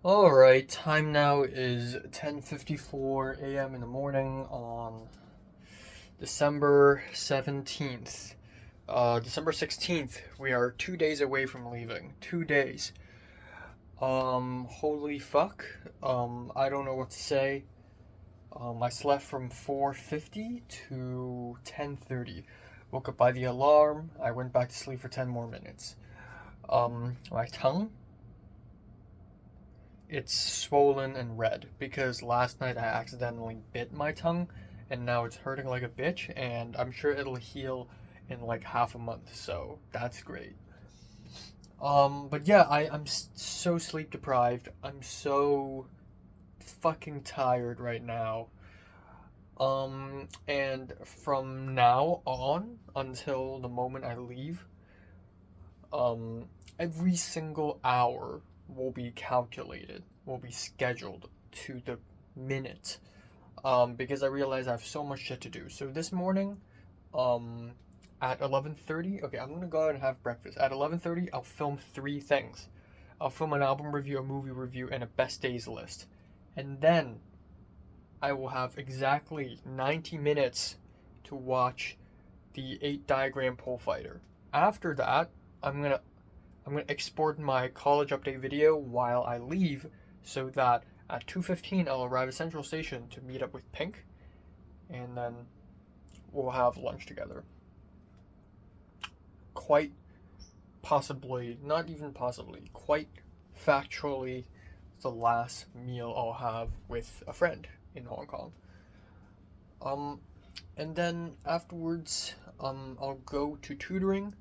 Alright, time now is 10:54 a.m. in the morning on December 17th. December 16th, we are 2 days away from leaving. 2 days. Holy fuck. I don't know what to say. I slept from 4:50 to 10:30. Woke up by the alarm. I went back to sleep for 10 more minutes. My tongue, it's swollen and red because last night I accidentally bit my tongue and now it's hurting like a bitch, and I'm sure it'll heal in like half a month, so that's great. But yeah, I'm so sleep deprived. I'm so fucking tired right now. And from now on until the moment I leave, um, every single hour will be calculated, will be scheduled to the minute. Because I realize I have so much shit to do. So this morning, um, at 11:30, okay, I'm gonna go out and have breakfast. At 11:30, I'll film three things. I'll film an album review, a movie review, and a best days list. And then I will have exactly 90 minutes to watch the 8 diagram pole fighter. After that, I'm gonna I'm gonna export my college update video while I leave, so that at 2:15 I'll arrive at Central Station to meet up with Pink, and then we'll have lunch together. Quite possibly, not even possibly, quite factually, the last meal I'll have with a friend in Hong Kong. Um, and then afterwards, I'll go to tutoring,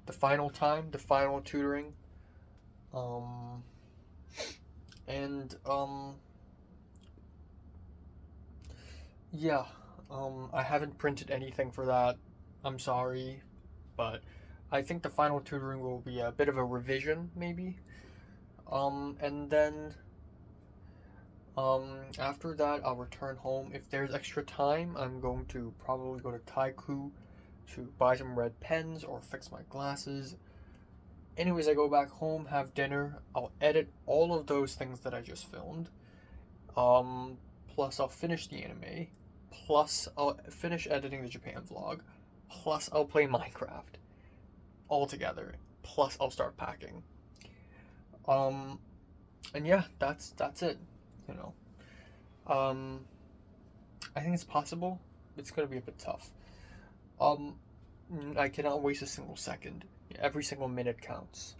the final time, the final tutoring. Um, and yeah, I haven't printed anything for that. I'm sorry, but I think the final tutoring will be a bit of a revision, maybe. And then after that, I'll return home. If there's extra time, I'm going to probably go to Taiku to buy some red pens or fix my glasses. Anyways, I go back home, have dinner. I'll edit all of those things that I just filmed. Um, Plus I'll finish the anime. Plus I'll finish editing the Japan vlog. Plus I'll play Minecraft all together. Plus I'll start packing. Um, and yeah, that's it. You know. Um, I think it's possible. It's gonna be a bit tough. Um, I cannot waste a single second. Every single minute counts.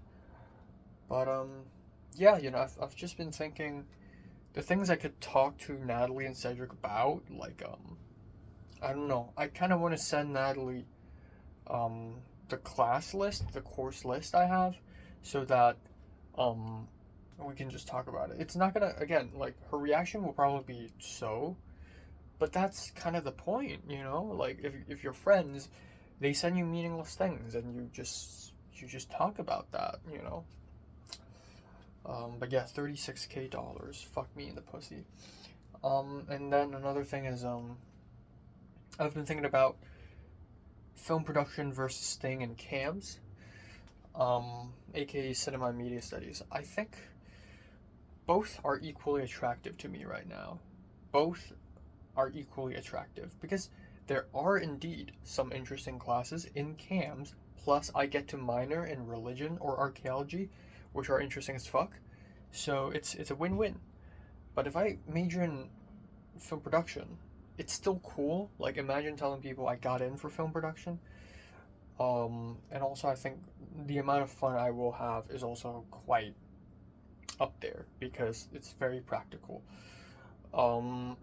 But yeah, I've just been thinking the things I could talk to Natalie and Cedric about, like I don't know. I kind of want to send Natalie um the class list, the course list I have, so that um we can just talk about it. It's not gonna, again, like, her reaction will probably be so, but that's kind of the point, you know? Like, if you're friends, they send you meaningless things and you just talk about that, you know? But yeah, $36K. Fuck me in the pussy. And then another thing is, I've been thinking about film production versus staying in cams, aka cinema and media studies. I think both are equally attractive to me right now. Both are equally attractive because there are indeed some interesting classes in cams, plus I get to minor in religion or archaeology, which are interesting as fuck. So it's a win-win. But if I major in film production, it's still cool. Like, imagine telling people I got in for film production. And also I think the amount of fun I will have is also quite up there because it's very practical. Um,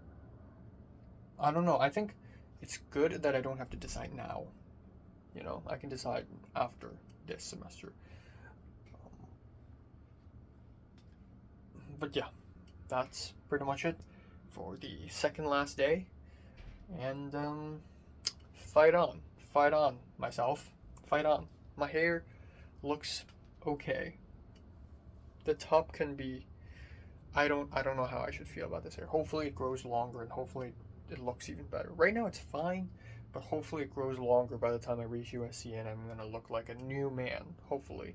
I don't know. I think it's good that I don't have to decide now. I can decide after this semester. Um, but yeah, that's pretty much it for the second last day. And fight on, myself, fight on. My hair looks okay. The top can be. I don't know how I should feel about this hair. Hopefully it grows longer and hopefully it looks even better. Right now it's fine, but hopefully it grows longer by the time I reach USC and I'm gonna look like a new man. Hopefully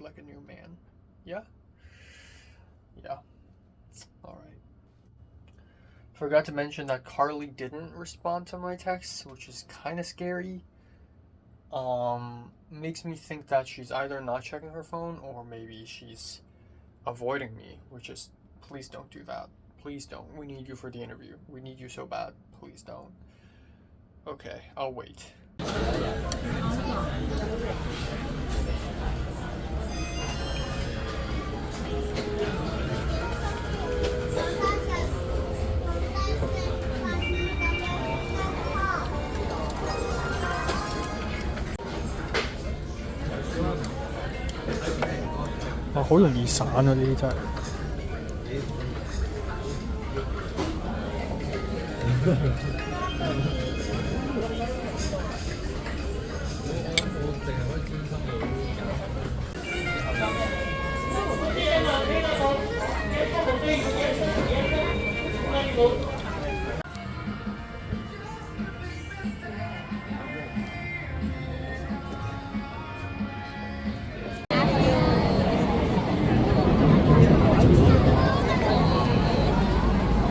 like a new man. Yeah, Yeah. Alright. Forgot to mention that Carly didn't respond to my texts, which is kind of scary. Makes me think that she's either not checking her phone or maybe she's avoiding me, which is, please don't do that. Please don't. We need you for the interview. We need you so bad. Please don't. Okay, I'll wait.啊，好容易散啊！呢啲真係。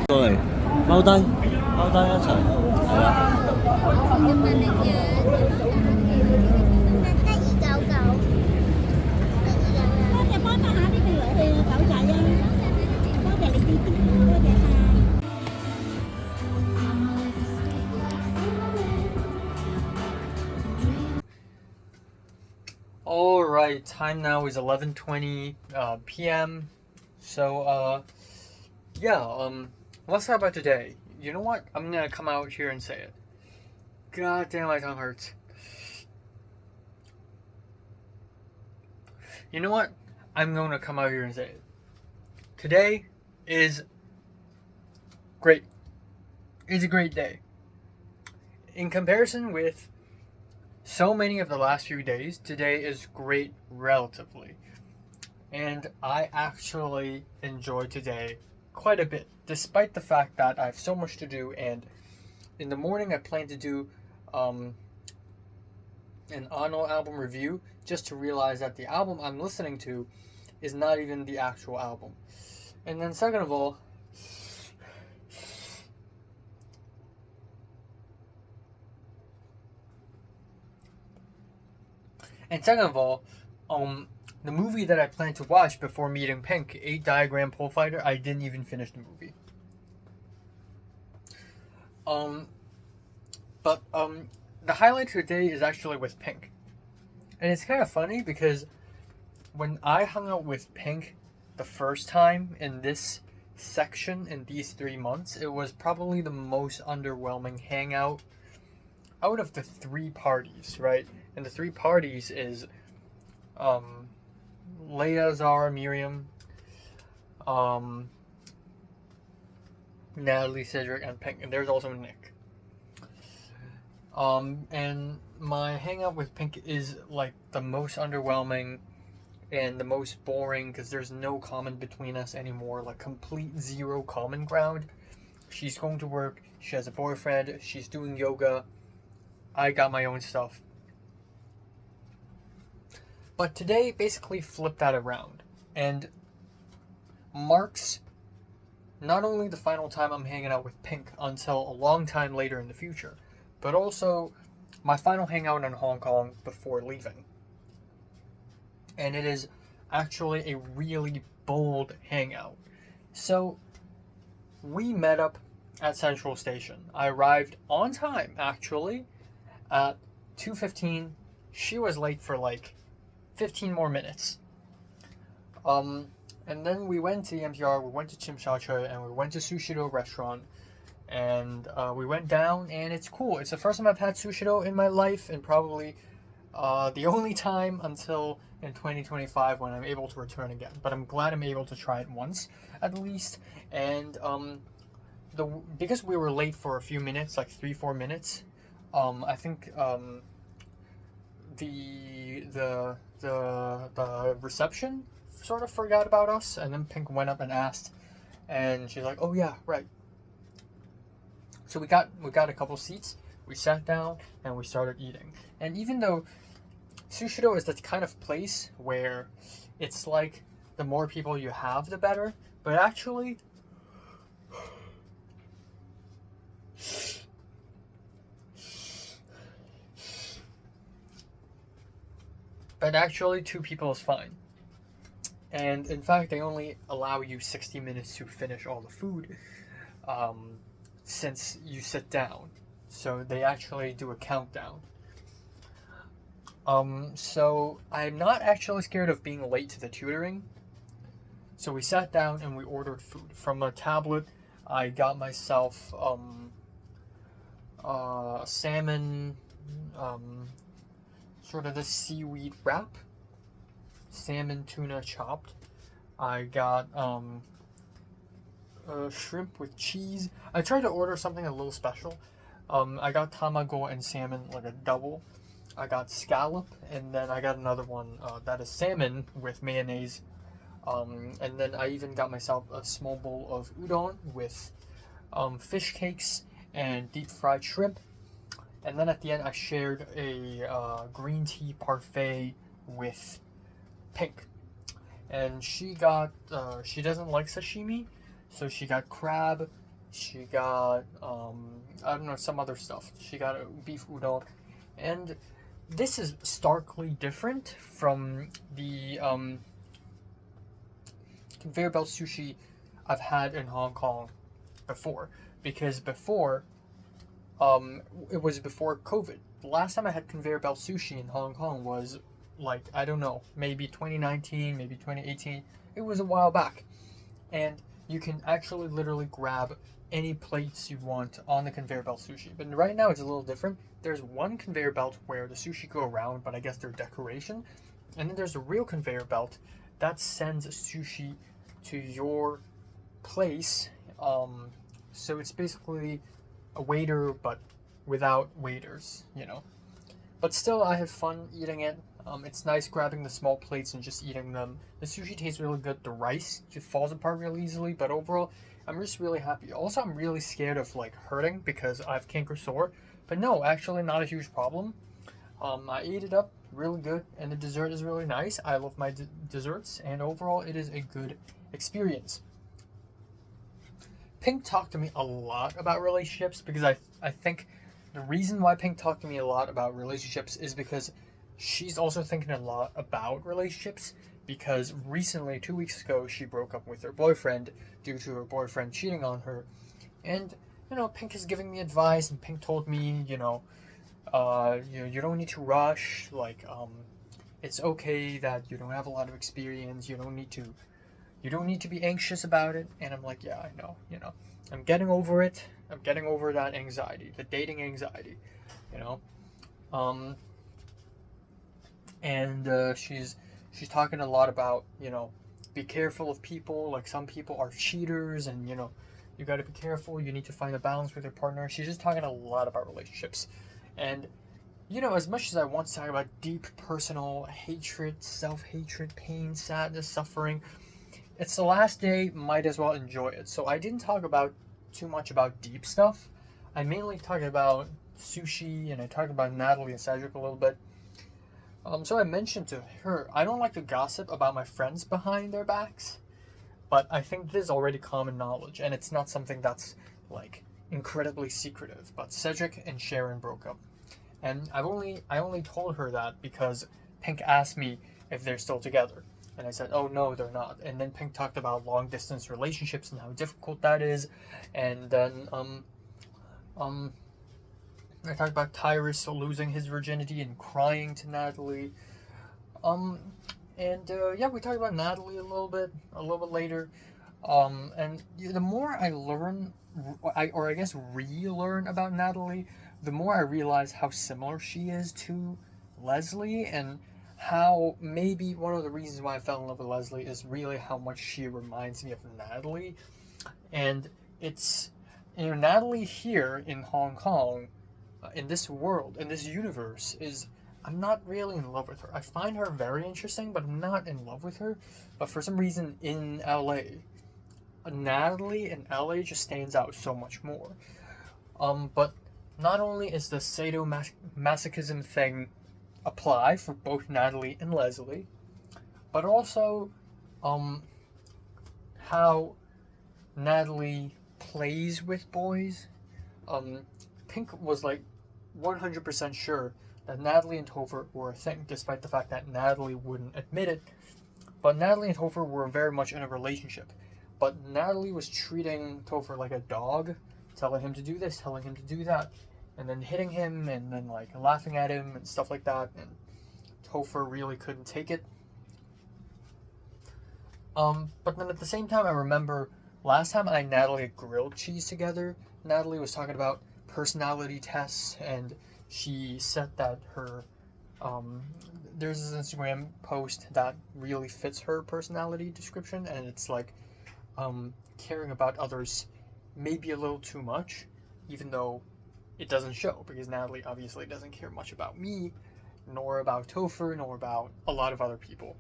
過嚟踎低，踎低一齊，係啦。All right, time now is 11:20 p.m. So yeah, let's talk about today. You know what? I'm gonna come out here and say it. God damn, my tongue hurts. You know what? I'm gonna come out here and say it. Today is great. It's a great day. In comparison with so many of the last few days, today is great relatively. And I actually enjoy today quite a bit, despite the fact that I have so much to do. And in the morning, I plan to do an Ano album review, just to realize that the album I'm listening to is not even the actual album. And then second of all, the movie that I planned to watch before meeting Pink, 8 Diagram Pole Fighter, I didn't even finish the movie. But the highlight today is actually with Pink. And it's kind of funny because when I hung out with Pink the first time in this section in these 3 months, it was probably the most underwhelming hangout out of the 3 parties, right? And the 3 parties is Leia, Zara, Miriam, Natalie, Cedric, and Pink, and there's also Nick. And my hangout with Pink is like the most underwhelming and the most boring because there's no common between us anymore, like complete zero common ground. She's going to work, she has a boyfriend, she's doing yoga, I got my own stuff. But today basically flipped that around and marks not only the final time I'm hanging out with Pink until a long time later in the future, but also my final hangout in Hong Kong before leaving. And it is actually a really bold hangout. So we met up at Central Station. I arrived on time, actually, at 2:15. She was late for like 15 more minutes. And then we went to the MTR, we went to Tsim Sha Tsui, and we went to Sushido restaurant. And we went down, and it's cool. It's the first time I've had Sushido in my life, and probably the only time until in 2025 when I'm able to return again. But I'm glad I'm able to try it once, at least. And because we were late for a few minutes, like 3-4 minutes, I think the reception sort of forgot about us, and then Pink went up and asked, and she's like, "Oh yeah, right." So we got a couple seats, we sat down, and we started eating. And even though Sushido is the kind of place where it's like the more people you have, the better, But actually, two people is fine. And in fact, they only allow you 60 minutes to finish all the food, since you sit down. So they actually do a countdown. So I'm not actually scared of being late to the tutoring. So we sat down and we ordered food. From a tablet, I got myself salmon, sort of the seaweed wrap, salmon tuna chopped. I got shrimp with cheese. I tried to order something a little special. I got tamago and salmon, like a double. I got scallop, and then I got another one that is salmon with mayonnaise. And then I even got myself a small bowl of udon with fish cakes and deep fried shrimp. And then at the end, I shared a green tea parfait with Pink. And she got, she doesn't like sashimi, so she got crab. She got, I don't know, some other stuff. She got a beef udon. And this is starkly different from the conveyor belt sushi I've had in Hong Kong before. Because before, it was before COVID. The last time I had conveyor belt sushi in Hong Kong was, like, I don't know, maybe 2019, maybe 2018. It was a while back. And you can actually literally grab any plates you want on the conveyor belt sushi. But right now it's a little different. There's one conveyor belt where the sushi go around, but I guess they're decoration. And then there's a real conveyor belt that sends sushi to your place. So it's basically a waiter, but without waiters, you know. But still, I had fun eating it. It's nice grabbing the small plates and just eating them. The sushi tastes really good. The rice just falls apart really easily, but overall, I'm just really happy. Also, I'm really scared of, like, hurting because I have canker sore. But no, actually not a huge problem. I ate it up really good, and the dessert is really nice. I love my desserts, and overall, it is a good experience. Pink talked to me a lot about relationships because I think the reason why Pink talked to me a lot about relationships is because she's also thinking a lot about relationships, because recently, 2 weeks ago, she broke up with her boyfriend due to her boyfriend cheating on her. And, you know, Pink is giving me advice, and Pink told me, you know, you don't need to rush, like, it's okay that you don't have a lot of experience, you don't need to be anxious about it. And I'm like, yeah, I know, you know, I'm getting over it. I'm getting over that anxiety, the dating anxiety, you know. And she's talking a lot about, you know, be careful of people, like some people are cheaters, and, you know, you got to be careful, you need to find a balance with your partner. She's just talking a lot about relationships. And, you know, as much as I want to talk about deep personal hatred, self-hatred, pain, sadness, suffering, it's the last day, might as well enjoy it. So I didn't talk about too much about deep stuff. I mainly talked about sushi, and I talked about Natalie and Cedric a little bit. So I mentioned to her, I don't like to gossip about my friends behind their backs, but I think this is already common knowledge, and it's not something that's, like, incredibly secretive. But Cedric and Sharon broke up, and I only told her that because Pink asked me if they're still together, and I said, oh no, they're not. And then Pink talked about long distance relationships and how difficult that is, and then I talked about Tyrus losing his virginity and crying to Natalie. Yeah, we talked about Natalie a little bit later. And the more I learn, or I guess relearn about Natalie, the more I realize how similar she is to Leslie, and how maybe one of the reasons why I fell in love with Leslie is really how much she reminds me of Natalie. And it's, you know, Natalie here in Hong Kong, in this world, in this universe, I'm not really in love with her. I find her very interesting, but I'm not in love with her. But for some reason in LA, Natalie in LA just stands out so much more. But not only is the sadomasochism thing apply for both Natalie and Leslie, but also how Natalie plays with boys. Pink was like 100% sure that Natalie and Topher were a thing, despite the fact that Natalie wouldn't admit it. But Natalie and Topher were very much in a relationship. But Natalie was treating Topher like a dog, telling him to do this, telling him to do that, and then hitting him, and then like laughing at him and stuff like that. And Topher really couldn't take it. But then at the same time, I remember last time I and Natalie had grilled cheese together, Natalie was talking about personality tests, and she said that her, there's this Instagram post that really fits her personality description, and it's like, caring about others maybe a little too much, even though it doesn't show, because Natalie obviously doesn't care much about me, nor about Topher, nor about a lot of other people.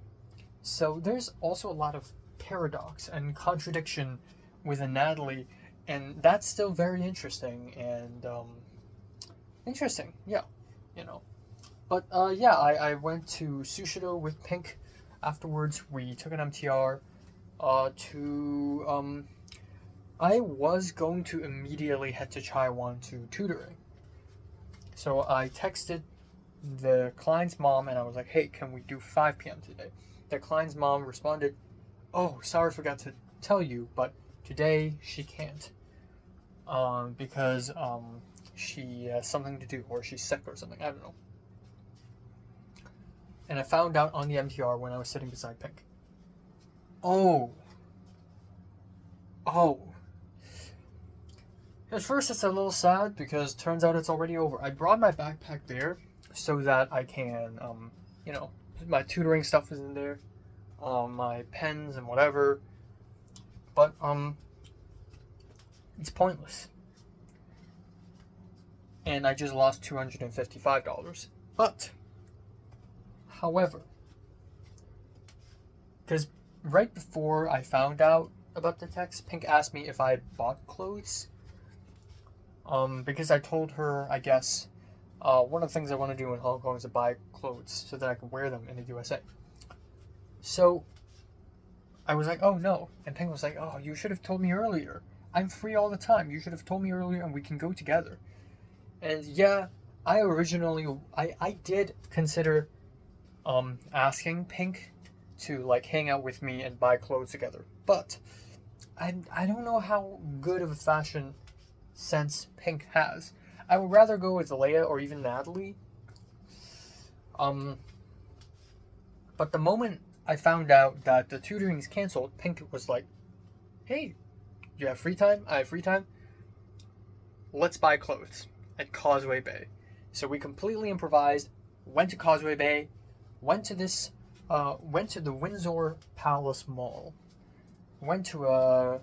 So there's also a lot of paradox and contradiction within Natalie, and that's still very interesting, and interesting, yeah, you know. But yeah, I went to Sushido with Pink. Afterwards, we took an MTR to I was going to immediately head to Chaiwan to tutoring. So I texted the client's mom and I was like, hey, can we do 5 p.m. today? The client's mom responded, oh, sorry, forgot to tell you, but today she can't. Because she has something to do, or she's sick or something, I don't know. And I found out on the MTR when I was sitting beside Pink. Oh. At first it's a little sad because turns out it's already over. I brought my backpack there so that I can, you know, my tutoring stuff is in there, my pens and whatever. But, it's pointless. And I just lost $255. But, however, because right before I found out about the text, Pink asked me if I had bought clothes. Because I told her, I guess, one of the things I want to do in Hong Kong is to buy clothes so that I can wear them in the USA. So, I was like, oh no. And Pink was like, oh, you should have told me earlier. I'm free all the time. You should have told me earlier and we can go together. And yeah, I did consider asking Pink to like hang out with me and buy clothes together. But I don't know how good of a fashion sense Pink has. I would rather go with Leia or even Natalie. But the moment I found out that the tutoring is canceled, Pink was like, hey, you have free time? I have free time. Let's buy clothes at Causeway Bay. So we completely improvised, went to Causeway Bay, went to the Windsor Palace Mall, went to a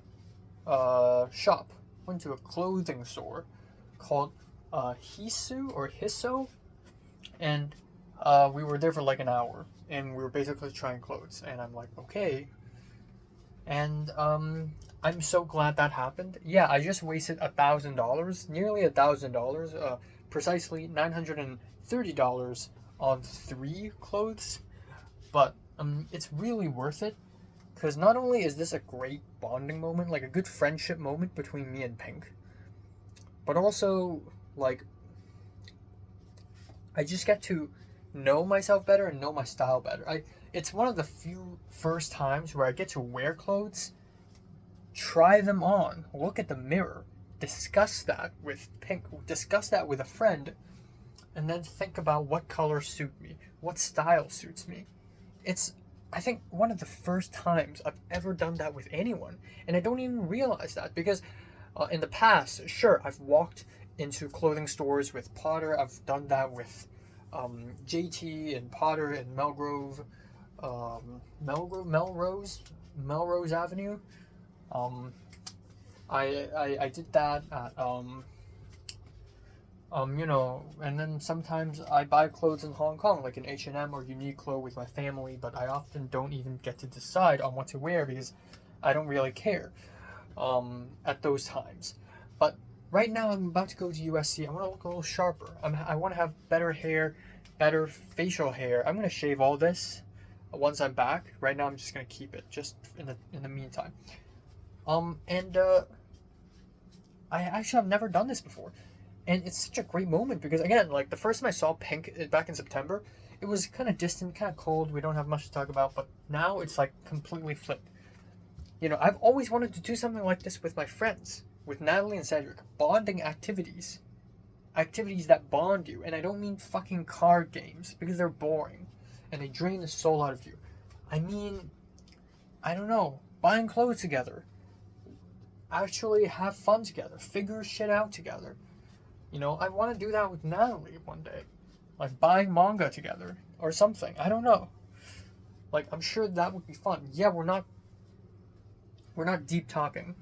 shop, went to a clothing store called Hisso, and we were there for like an hour, and we were basically trying clothes, and I'm like, okay. And I'm so glad that happened. Yeah, I just wasted $1,000, nearly $1,000, precisely $930 on 3 clothes. But it's really worth it, because not only is this a great bonding moment, like a good friendship moment between me and Pink, but also, like, I just get to know myself better and know my style better. It's one of the few first times where I get to wear clothes, try them on, look at the mirror, discuss that with Pink, discuss that with a friend, and then think about what colors suit me, what style suits me. It's, I think, one of the first times I've ever done that with anyone, and I don't even realize that, because in the past, sure, I've walked into clothing stores with Potter, I've done that with JT and Potter and Melrose Avenue. I did that at you know, and then sometimes I buy clothes in Hong Kong, like in H&M or Uniqlo with my family, but I often don't even get to decide on what to wear because I don't really care at those times. But right now I'm about to go to USC. I want to look a little sharper. I want to have better hair, better facial hair. I'm going to shave all this once I'm back. Right now I'm just going to keep it just in the meantime. And I actually have never done this before. And it's such a great moment because, again, like the first time I saw Pink back in September, it was kind of distant, kind of cold. We don't have much to talk about, but now it's like completely flipped. You know, I've always wanted to do something like this with my friends, with Natalie and Cedric. Bonding activities. Activities that bond you. And I don't mean fucking card games because they're boring and they drain the soul out of you. I mean, I don't know, buying clothes together. Actually have fun together. Figure shit out together. You know, I want to do that with Natalie one day. Like buying manga together or something. I don't know. Like, I'm sure that would be fun. Yeah, we're not deep talking.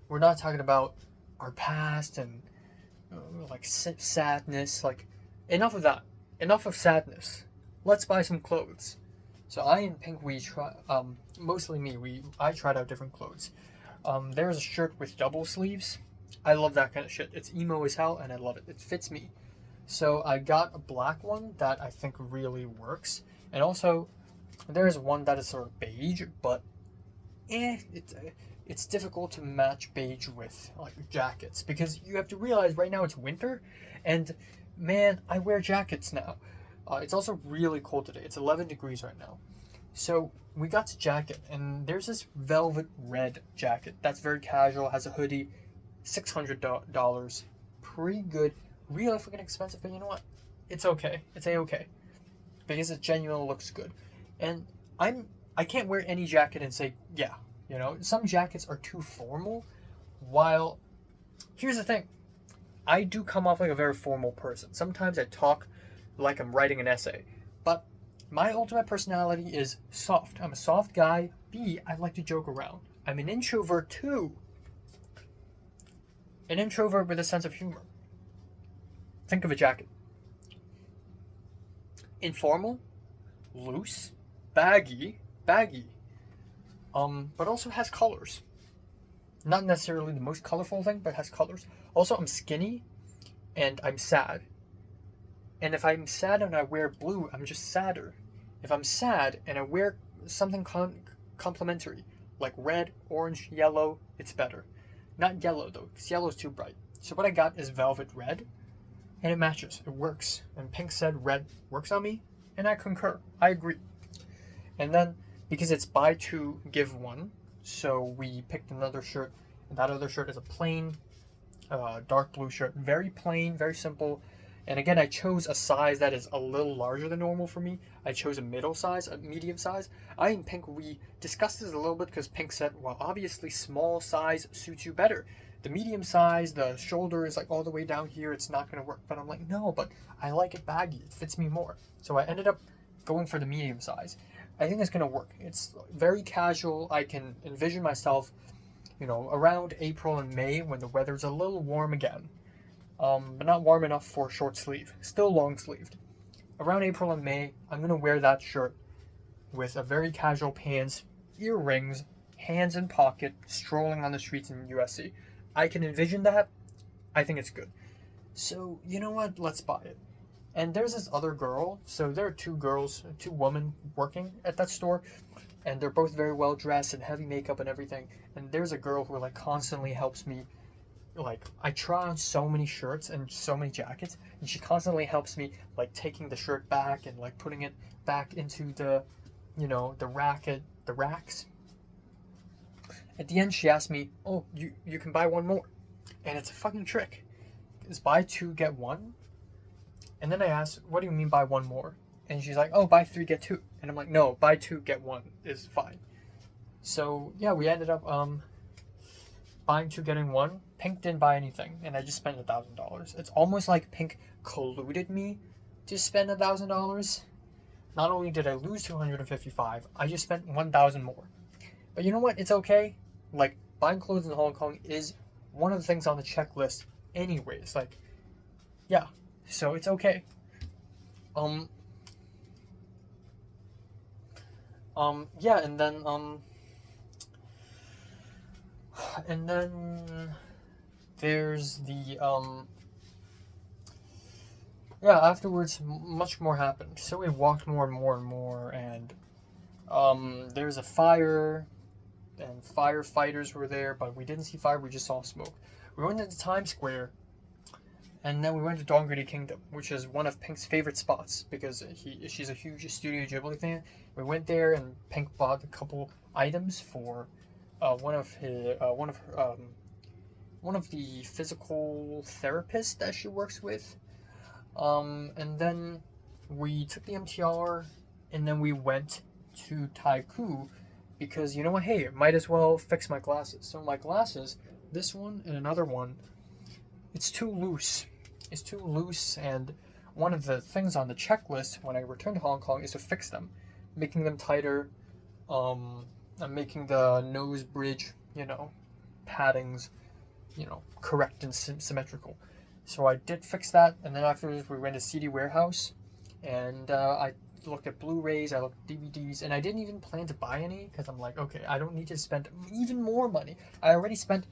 We're not talking about our past and like sadness. Like, enough of that. Enough of sadness. Let's buy some clothes. So I and Pink, we try. Mostly me. I tried out different clothes. There's a shirt with double sleeves. I love that kind of shit. It's emo as hell, and I love it. It fits me. So I got a black one that I think really works, and also there's one that is sort of beige, but it's difficult to match beige with like jackets because you have to realize right now it's winter, and man, I wear jackets now. It's also really cold today. It's 11 degrees right now. So we got the jacket, and there's this velvet red jacket that's very casual, has a hoodie, $600, pretty good, really fucking expensive, but you know what? It's okay. It's a-okay because it genuinely looks good, and I can't wear any jacket and say yeah. You know, some jackets are too formal. While here's the thing, I do come off like a very formal person. Sometimes I talk like I'm writing an essay, but my ultimate personality is soft. I'm a soft guy. B, I like to joke around. I'm an introvert too. An introvert with a sense of humor. Think of a jacket. Informal, loose, baggy, but also has colors. Not necessarily the most colorful thing, but has colors. Also, I'm skinny, and I'm sad. And if I'm sad and I wear blue, I'm just sadder. If I'm sad and I wear something complementary, like red, orange, yellow, it's better. Not yellow though, because yellow is too bright. So what I got is velvet red, and it matches. It works. And Pink said red works on me, and I concur. I agree. And then, because it's buy two, give one, so we picked another shirt, and that other shirt is a plain, dark blue shirt. Very plain, very simple. And again, I chose a size that is a little larger than normal for me. I chose a middle size, a medium size. I and Pink, we discussed this a little bit because Pink said, well, obviously small size suits you better. The medium size, the shoulder is like all the way down here, it's not going to work. But I'm like, no, but I like it baggy. It fits me more. So I ended up going for the medium size. I think it's going to work. It's very casual. I can envision myself, you know, around April and May when the weather's a little warm again. But not warm enough for short sleeve. Still long sleeved. Around April and May, I'm going to wear that shirt with a very casual pants, earrings, hands in pocket, strolling on the streets in USC. I can envision that. I think it's good. So, you know what? Let's buy it. And there's this other girl. So there are two women working at that store. And they're both very well dressed and heavy makeup and everything. And there's a girl who like constantly helps me. Like, I try on so many shirts and so many jackets, and she constantly helps me, like, taking the shirt back and, like, putting it back into the, you know, the racks. At the end, she asked me, oh, you can buy one more. And it's a fucking trick. It's buy two, get one. And then I asked, what do you mean buy one more? And she's like, oh, buy three, get two. And I'm like, no, buy two, get one is fine. So, yeah, we ended up, buying two, getting one. Pink didn't buy anything, and I just spent $1,000. It's almost like Pink colluded me to spend $1,000. Not only did I lose $255, I just spent $1,000 more. But you know what? It's okay. Like, buying clothes in Hong Kong is one of the things on the checklist anyways. Like, yeah. So it's okay. Yeah, and then there's the yeah, afterwards much more happened. So we walked more and more, and there's a fire, and firefighters were there, but we didn't see fire, we just saw smoke. We went into Times Square, and then we went to Dongari Kingdom, which is one of Pink's favorite spots because she's a huge Studio Ghibli fan. We went there, and Pink bought a couple items for one of the physical therapists that she works with. And then we took the MTR, and then we went to Taikoo because, you know what, hey, might as well fix my glasses. So my glasses, this one and another one, it's too loose. It's too loose, and one of the things on the checklist when I return to Hong Kong is to fix them, making them tighter, and making the nose bridge, paddings, correct and symmetrical. So I did fix that, and then afterwards we went to CD Warehouse, and I looked at Blu-rays, I looked at DVDs, and I didn't even plan to buy any because I'm like, okay, I don't need to spend even more money. I already spent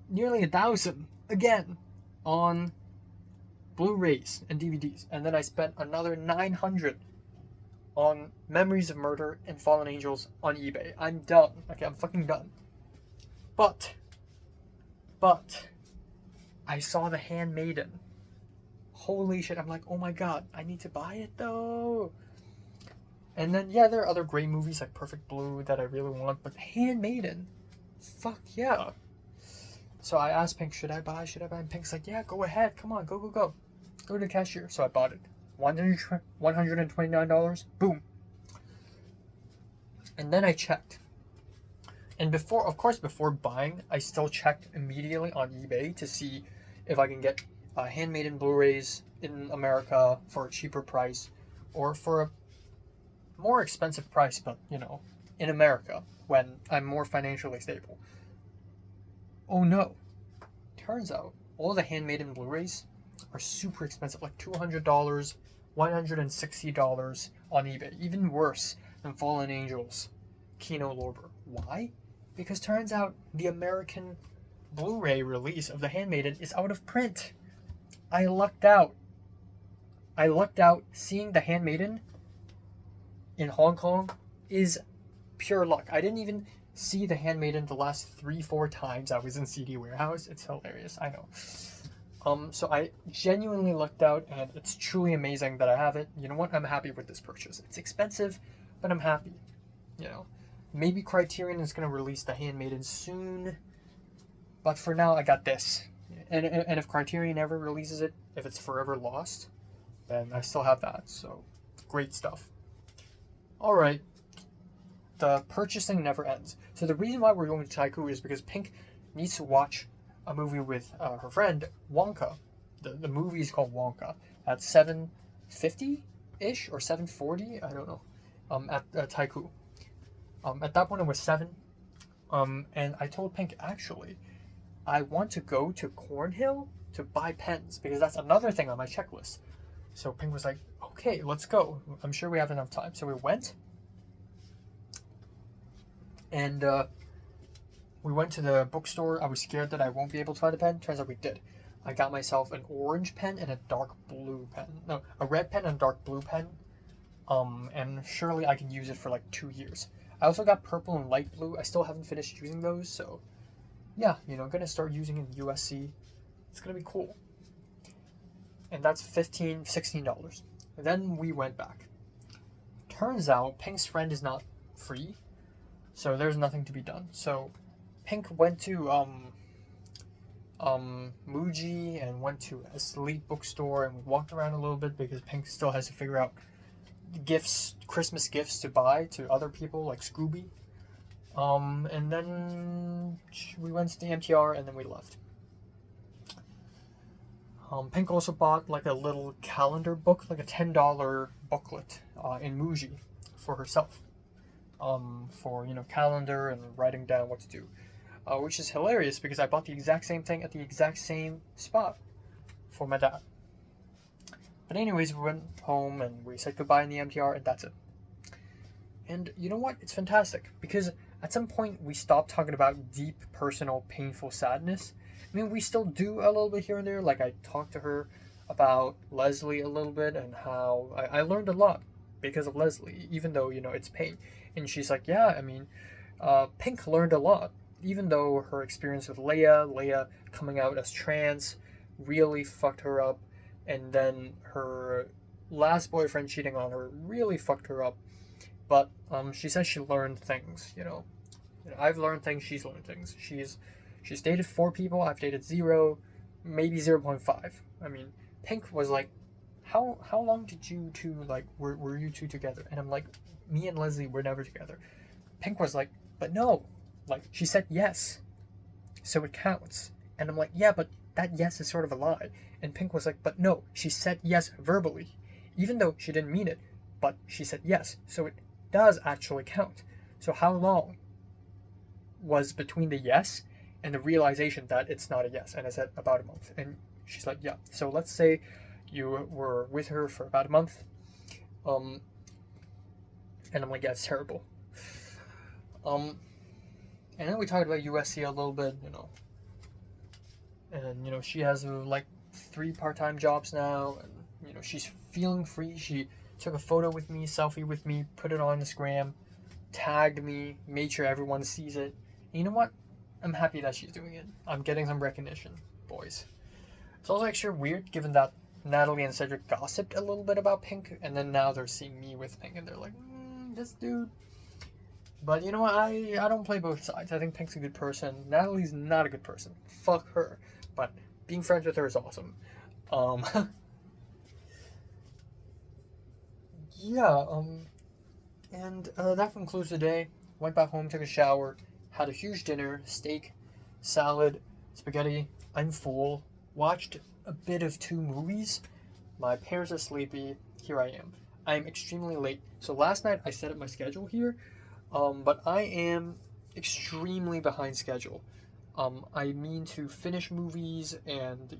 nearly 1,000 again on Blu-rays and DVDs, and then I spent another 900 on Memories of Murder and Fallen Angels on eBay. I'm done. Okay, I'm fucking done. But I saw The Handmaiden. Holy shit, I'm like, oh my god, I need to buy it though. And then, yeah, there are other great movies like Perfect Blue that I really want, but The Handmaiden, fuck yeah. So I asked Pink, should I buy? And Pink's like, yeah, go ahead, come on, go. Go to the cashier. So I bought it. $129, boom. And then I checked. And before buying, I still checked immediately on eBay to see if I can get Handmaiden Blu-rays in America for a cheaper price, or for a more expensive price, but in America when I'm more financially stable. Oh no! Turns out all the Handmaiden Blu-rays are super expensive, like $200, $160 on eBay. Even worse than Fallen Angels, Kino Lorber. Why? Because turns out the American Blu-ray release of The Handmaiden is out of print. I lucked out. Seeing The Handmaiden in Hong Kong is pure luck. I didn't even see The Handmaiden the last 3-4 times I was in CD Warehouse. It's hilarious, I know. So I genuinely lucked out, and it's truly amazing that I have it. You know what? I'm happy with this purchase. It's expensive, but I'm happy. Maybe Criterion is going to release The Handmaiden soon, but for now I got this. And if Criterion ever releases it, if it's forever lost, then I still have that. So, great stuff. Alright. The purchasing never ends. So the reason why we're going to Taikoo is because Pink needs to watch a movie with her friend, Wonka. The movie is called Wonka. At 7:50-ish or 7:40, I don't know, at Taikoo. At that point it was 7. And I told Pink, actually, I want to go to Cornhill to buy pens, because that's another thing on my checklist. So Pink was like, okay, let's go. I'm sure we have enough time. So we went. And we went to the bookstore. I was scared that I won't be able to find a pen. Turns out we did. I got myself an orange pen and a dark blue pen. No, a red pen and a dark blue pen. And surely I can use it for like 2 years. I also got purple and light blue. I still haven't finished using those, so yeah, gonna start using it in USC. It's gonna be cool. And that's $16. Then we went back. Turns out Pink's friend is not free, so there's nothing to be done. So Pink went to Muji and went to a Sleep bookstore, and we walked around a little bit because Pink still has to figure out Christmas gifts to buy to other people like Scooby. And then we went to the MTR, and then we left. Pink also bought like a little calendar book, like a $10 booklet in Muji for herself. For calendar and writing down what to do, which is hilarious because I bought the exact same thing at the exact same spot for my dad. But anyways, we went home and we said goodbye in the MTR, and that's it. And you know what? It's fantastic because at some point we stopped talking about deep, personal, painful sadness. I mean, we still do a little bit here and there. Like, I talked to her about Leslie a little bit and how I learned a lot because of Leslie, even though, it's pain. And she's like, yeah, I mean, Pink learned a lot, even though her experience with Leia coming out as trans, really fucked her up, and then her last boyfriend cheating on her really fucked her up. But she says she learned things. I've learned things. She's learned things. She's dated 4 people. I've dated 0, maybe 0.5. I mean, Pink was like, how long did you two like were you two together? And I'm like, me and Leslie were never together. Pink was like, but no, like she said yes, so it counts. And I'm like, yeah, but that yes is sort of a lie. And Pink was like, but no, she said yes verbally, even though she didn't mean it, but she said yes, so it does actually count. So how long was between the yes and the realization that it's not a yes? And I said about a month. And she's like, yeah. So let's say you were with her for about a month. And I'm like, yeah, it's terrible. And then we talked about USC a little bit, and she has like 3 part-time jobs now, and she's feeling free. She took a photo with me, selfie with me, put it on Instagram, tagged me, made sure everyone sees it. And you know what? I'm happy that she's doing it. I'm getting some recognition, boys. It's also actually weird given that Natalie and Cedric gossiped a little bit about Pink, and then now they're seeing me with Pink, and they're like, this dude. But you know what? I don't play both sides. I think Pink's a good person. Natalie's not a good person. Fuck her. But being friends with her is awesome. Yeah, and that concludes the day. Went back home, took a shower, had a huge dinner, steak, salad, spaghetti. I'm full. Watched a bit of 2 movies. My parents are sleepy. Here I am. I'm extremely late. So last night I set up my schedule here, but I am extremely behind schedule. I mean to finish movies, and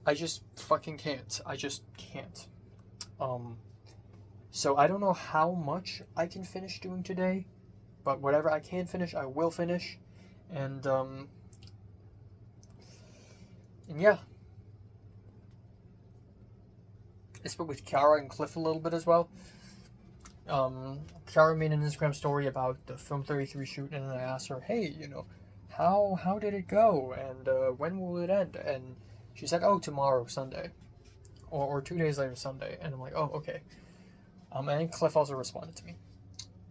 I just fucking can't. I just can't. So I don't know how much I can finish doing today, but whatever I can finish, I will finish. And yeah. I spoke with Kiara and Cliff a little bit as well. Kiara made an Instagram story about the Film 33 shoot, and then I asked her, hey, how did it go, and when will it end? And she said, oh, tomorrow, Sunday, or 2 days later, Sunday. And I'm like, oh, okay. And Cliff also responded to me.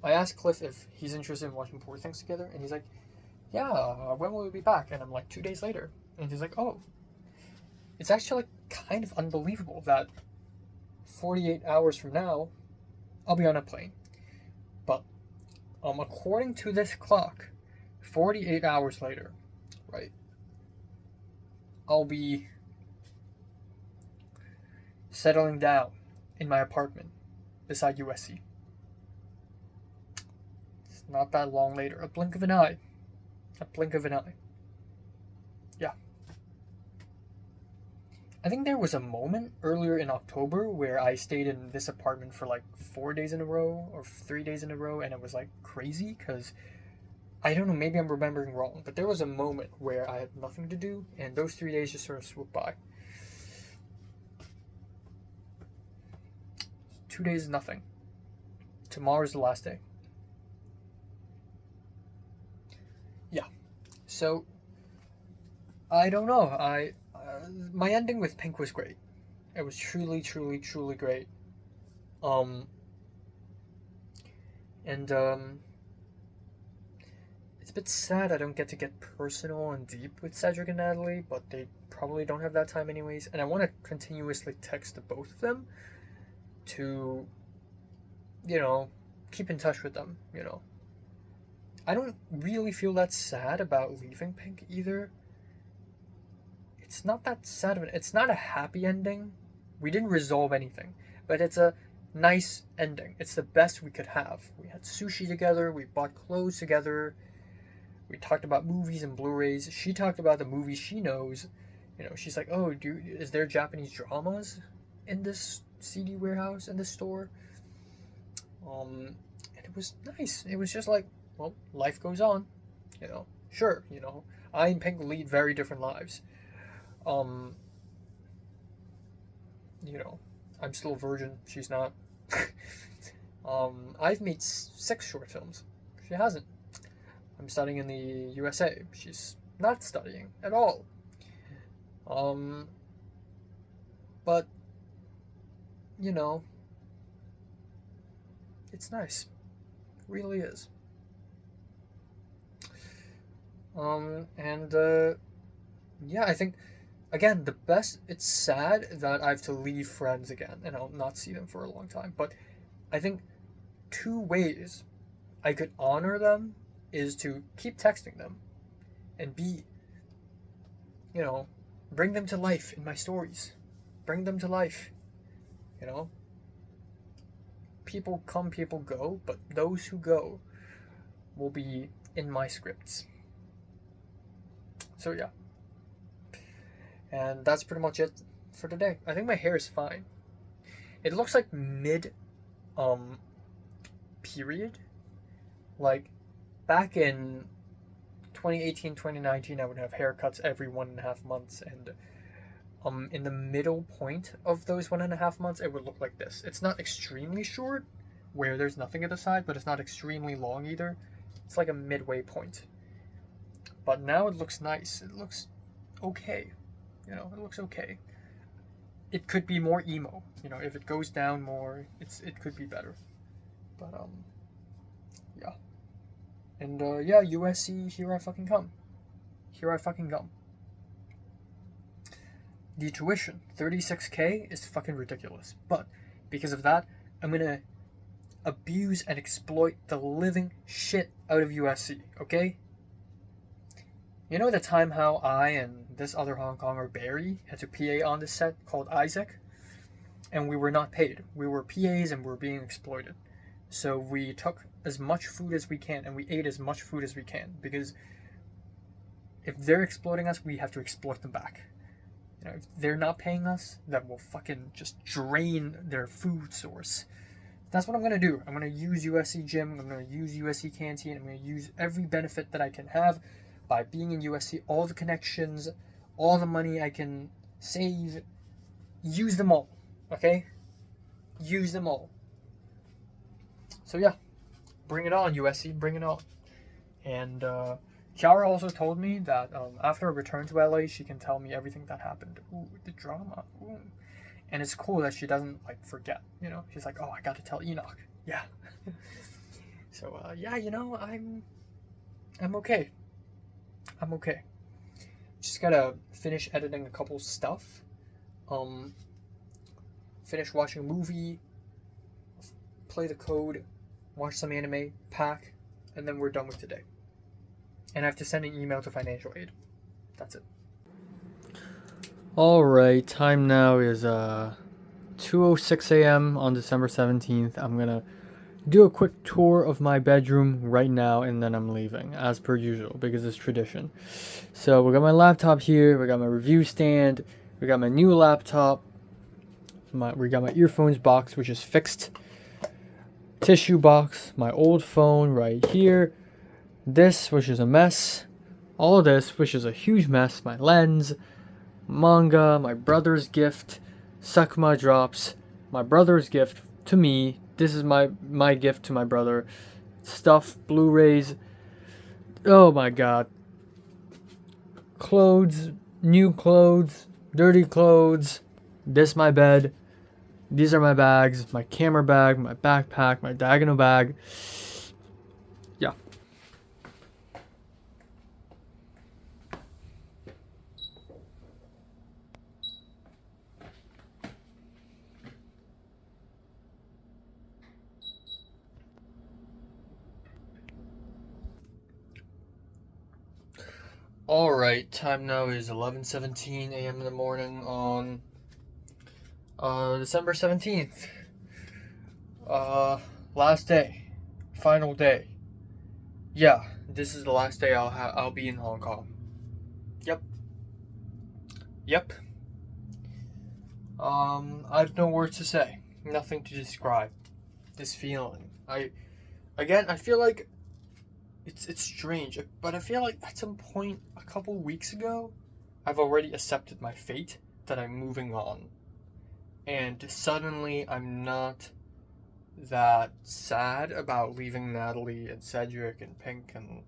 I asked Cliff if he's interested in watching Poor Things together, and he's like, yeah, when will we be back? And I'm like, 2 days later. And he's like, oh. It's actually kind of unbelievable that 48 hours from now, I'll be on a plane. But according to this clock, 48 hours later, right, I'll be settling down in my apartment beside USC. It's not that long later. A blink of an eye. A blink of an eye. Yeah. I think there was a moment earlier in October where I stayed in this apartment for like 4 days in a row or 3 days in a row, and it was like crazy because I don't know, maybe I'm remembering wrong, but there was a moment where I had nothing to do, and those 3 days just sort of swooped by. 2 days is nothing. Tomorrow's the last day. Yeah. So, I don't know. My ending with Pink was great. It was truly, truly, truly great. And it's a bit sad I don't get to get personal and deep with Cedric and Natalie, but they probably don't have that time anyways. And I want to continuously text the both of them to, keep in touch with them, I don't really feel that sad about leaving Pink either. It's not that sad of it's not a happy ending. We didn't resolve anything, but it's a nice ending. It's the best we could have. We had sushi together, we bought clothes together, we talked about movies and Blu-rays. She talked about the movies she knows. She's like, oh, is there Japanese dramas in this CD warehouse, in this store? And it was nice. It was just like, well, life goes on. Sure, I and Pink lead very different lives. I'm still a virgin. She's not. I've made 6 short films. She hasn't. I'm studying in the USA. She's not studying at all. But, you know, it's nice. It really is. Yeah, I think, again, it's sad that I have to leave friends again and I'll not see them for a long time, but I think 2 ways I could honor them is to keep texting them and bring them to life in my stories. Bring them to life, People come, people go, but those who go will be in my scripts. So yeah. And that's pretty much it for today. I think my hair is fine. It looks like mid period. Like back in 2018, 2019, I would have haircuts every 1.5 months, and in the middle point of those 1.5 months, it would look like this. It's not extremely short, where there's nothing at the side, but it's not extremely long either. It's like a midway point. But now it looks nice. It looks okay. It looks okay. It could be more emo. If it goes down more, it could be better. But yeah. And yeah, USC, here I fucking come. Here I fucking come. The tuition, $36K, is fucking ridiculous. But because of that, I'm gonna abuse and exploit the living shit out of USC, okay? You know the time how I and this other Hong Konger, Barry, had to PA on this set called Isaac? And we were not paid. We were PAs and we were being exploited. So we took as much food as we can and we ate as much food as we can, because if they're exploiting us, we have to exploit them back. If they're not paying us, then we'll fucking just drain their food source. That's what I'm going to do. I'm going to use USC gym. I'm going to use USC canteen. I'm going to use every benefit that I can have by being in USC. All the connections, all the money I can save. Use them all. Okay? Use them all. So yeah. Bring it on, USC. Bring it on. And Kiara also told me that after I return to LA, she can tell me everything that happened. Ooh, the drama. Ooh. And it's cool that she doesn't forget. She's like, oh, I got to tell Enoch. Yeah. So yeah, I'm okay. I'm okay. Just gotta finish editing a couple stuff. Finish watching a movie. Play the code. Watch some anime. Pack. And then we're done with today. And I have to send an email to financial aid. That's it. Alright, time now is 2:06 a.m. on December 17th. I'm gonna do a quick tour of my bedroom right now, and then I'm leaving, as per usual, because it's tradition. So we got my laptop here, we got my review stand, we got my new laptop, we got my earphones box, which is fixed, tissue box, my old phone right here, this, which is a mess, all of this, which is a huge mess, my lens, manga, my brother's gift, Sakuma drops, my brother's gift to me, this is my gift to my brother, stuff, Blu-rays, oh my god, clothes, new clothes, dirty clothes, this my bed, these are my bags, my camera bag, my backpack, my diagonal bag, yeah. Alright, time now is 11:17 a.m. in the morning on December 17th. Last day. Final day. Yeah, this is the last day I'll be in Hong Kong. Yep. I have no words to say. Nothing to describe this feeling. I feel like it's strange, but I feel like at some point a couple weeks ago, I've already accepted my fate that I'm moving on. And suddenly I'm not that sad about leaving Natalie and Cedric and Pink and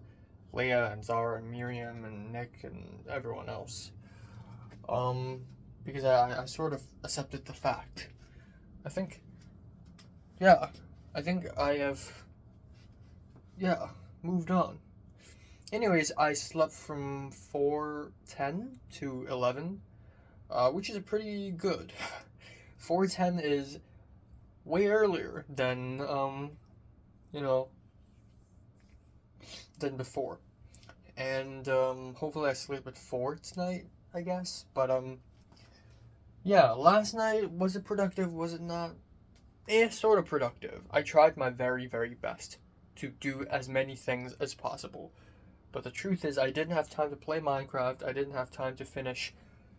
Leia and Zara and Miriam and Nick and everyone else. Because I sort of accepted the fact. I think, yeah, I think I have, yeah, moved on. Anyways, I slept from 4:10 to 11, which is pretty good. 4:10 is way earlier than, you know, than before. And, hopefully I sleep at 4 tonight, I guess. But, yeah, last night, was it productive? Was it not? Sort of productive. I tried my very, very best to do as many things as possible. But the truth is, I didn't have time to play Minecraft. I didn't have time to finish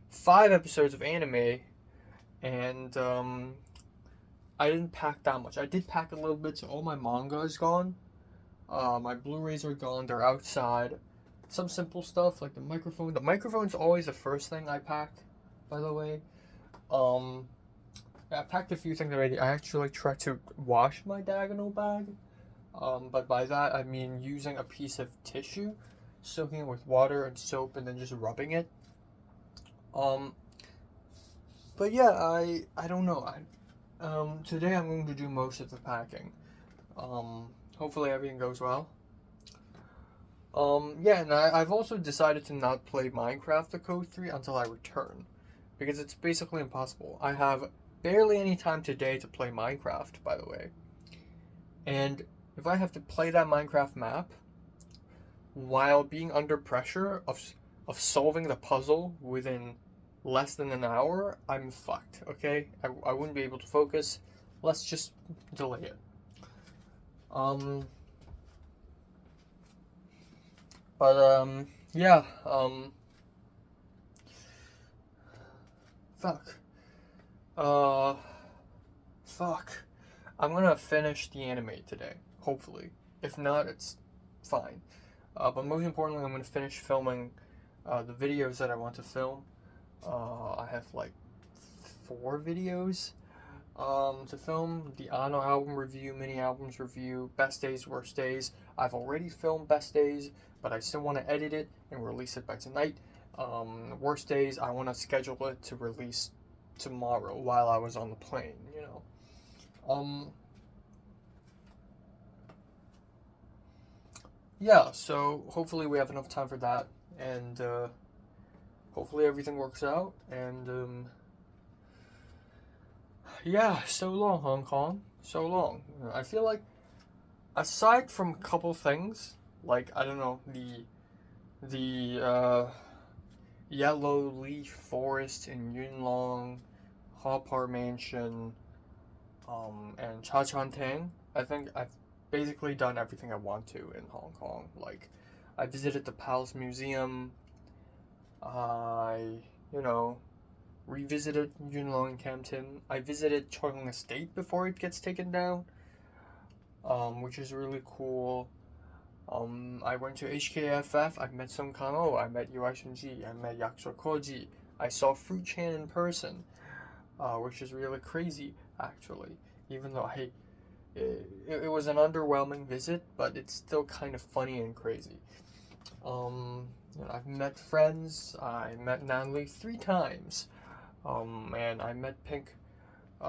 5 episodes of anime. And, I didn't pack that much. I did pack a little bit, so all my manga is gone. My Blu-rays are gone. They're outside. Some simple stuff like the microphone. The microphone's always the first thing I pack, by the way. I packed a few things already. I actually tried to wash my diagonal bag. But by that I mean using a piece of tissue, soaking it with water and soap, and then just rubbing it. But yeah, I don't know. Today I'm going to do most of the packing. Hopefully everything goes well. Yeah, and I've also decided to not play Minecraft the Code 3 until I return, because it's basically impossible. I have barely any time today to play Minecraft, by the way. And if I have to play that Minecraft map while being under pressure of solving the puzzle within less than an hour, I'm fucked, okay? I wouldn't be able to focus. Let's just delay it. Yeah, fuck. Uh, fuck. I'm gonna finish the anime today, hopefully. If not, it's fine. But most importantly, I'm gonna finish filming the videos that I want to film. I have like 4 videos to film: the Anno album review, mini albums review, best days, worst days. I've already filmed best days, but I still want to edit it and release it by tonight. Worst days, I want to schedule it to release tomorrow while I was on the plane, you know. Yeah, so hopefully we have enough time for that, and hopefully everything works out, and yeah, so long, Hong Kong, so long. I feel like, aside from a couple things, like, I don't know, the Yellow Leaf Forest in Yunlong, Hopar Mansion, and Cha Chan Tang, I think I've basically done everything I want to in Hong Kong. Like, I visited the Palace Museum. I, you know, revisited Yunlong and Campton. I visited Chong Estate before it gets taken down, which is really cool. I went to HKFF. I met Sung Kang Oh. I met Ui Shunji. I met Yakusho Koji. I saw Fruit Chan in person, which is really crazy, actually. Even though it was an underwhelming visit, but it's still kind of funny and crazy. I've met friends. I met Natalie 3 times. And I met Pink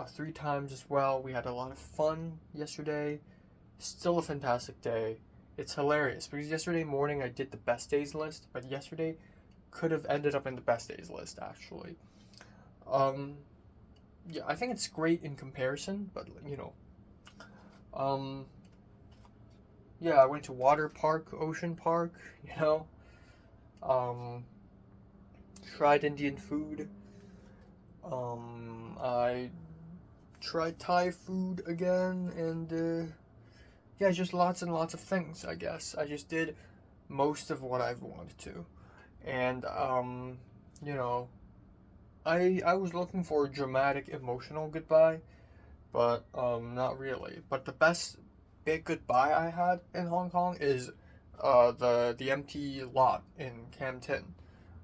3 times as well. We had a lot of fun yesterday. Still a fantastic day. It's hilarious because yesterday morning I did the best days list, but yesterday could have ended up in the best days list, actually. Yeah, I think it's great in comparison, but you know. Yeah, I went to Water Park, Ocean Park, you know. Tried Indian food. I tried Thai food again, and yeah, just lots and lots of things, I guess. I just did most of what I've wanted to. And, you know, I was looking for a dramatic, emotional goodbye, but, not really. But the best big goodbye I had in Hong Kong is, the empty lot in Cam 10.